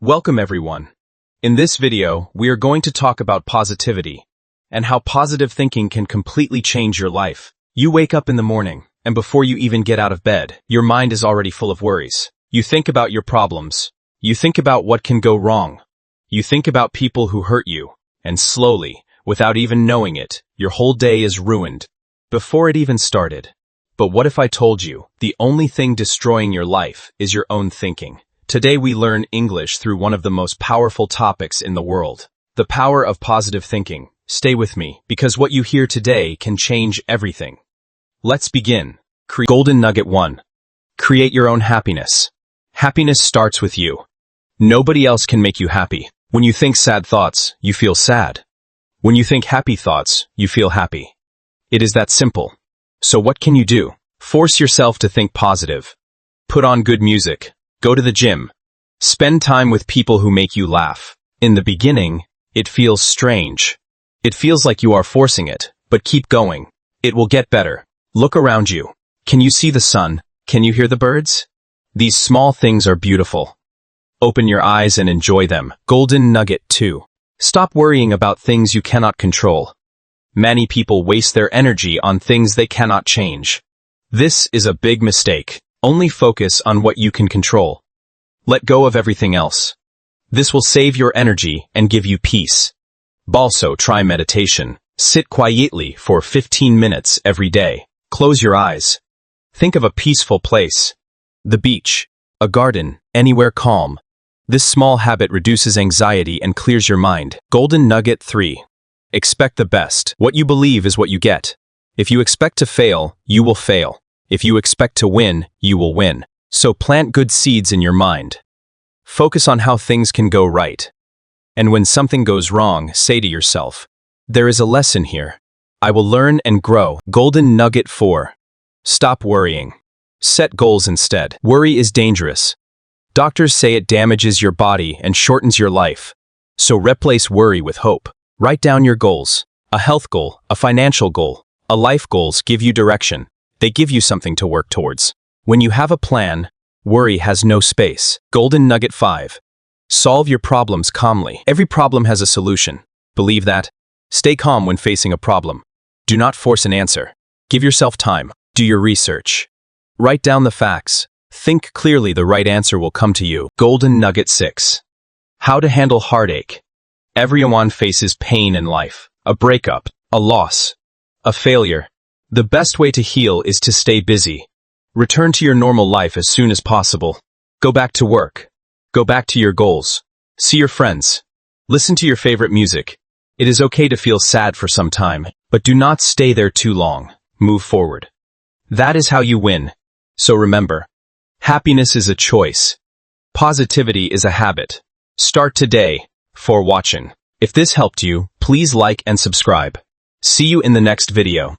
Welcome everyone. In this video, we are going to talk about positivity and how positive thinking can completely change your life. You wake up in the morning, and before you even get out of bed, your mind is already full of worries. You think about your problems. You think about what can go wrong. You think about people who hurt you, and slowly, without even knowing it, your whole day is ruined before it even started. But what if I told you, the only thing destroying your life is your own thinking? Today we learn English through one of the most powerful topics in the world. The power of positive thinking. Stay with me, because what you hear today can change everything. Let's begin. Golden Nugget 1. Create your own happiness. Happiness starts with you. Nobody else can make you happy. When you think sad thoughts, you feel sad. When you think happy thoughts, you feel happy. It is that simple. So what can you do? Force yourself to think positive. Put on good music. Go to the gym. Spend time with people who make you laugh. In the beginning, it feels strange. It feels like you are forcing it, but keep going. It will get better. Look around you. Can you see the sun? Can you hear the birds? These small things are beautiful. Open your eyes and enjoy them. Golden Nugget 2. Stop worrying about things you cannot control. Many people waste their energy on things they cannot change. This is a big mistake. Only focus on what you can control. Let go of everything else. This will save your energy and give you peace. Also, try meditation. Sit quietly for 15 minutes every day. Close your eyes. Think of a peaceful place. The beach, a garden, anywhere calm. This small habit reduces anxiety and clears your mind. Golden Nugget 3. Expect the best. What you believe is what you get. If you expect to fail, you will fail. If you expect to win, you will win. So plant good seeds in your mind. Focus on how things can go right. And when something goes wrong, say to yourself, there is a lesson here. I will learn and grow. Golden Nugget 4. Stop worrying. Set goals instead. Worry is dangerous. Doctors say it damages your body and shortens your life. So replace worry with hope. Write down your goals. A health goal, a financial goal, a life goals give you direction. They give you something to work towards. When you have a plan, worry has no space. Golden Nugget 5. Solve your problems calmly. Every problem has a solution. Believe that. Stay calm when facing a problem. Do not force an answer. Give yourself time. Do your research. Write down the facts. Think clearly, the right answer will come to you. Golden Nugget 6. How to handle heartache. Everyone faces pain in life. A breakup, a loss, a failure. The best way to heal is to stay busy. Return to your normal life as soon as possible. Go back to work. Go back to your goals. See your friends. Listen to your favorite music. It is okay to feel sad for some time, but do not stay there too long. Move forward. That is how you win. So remember, happiness is a choice. Positivity is a habit. Start today. For watching. If this helped you, please like and subscribe. See you in the next video.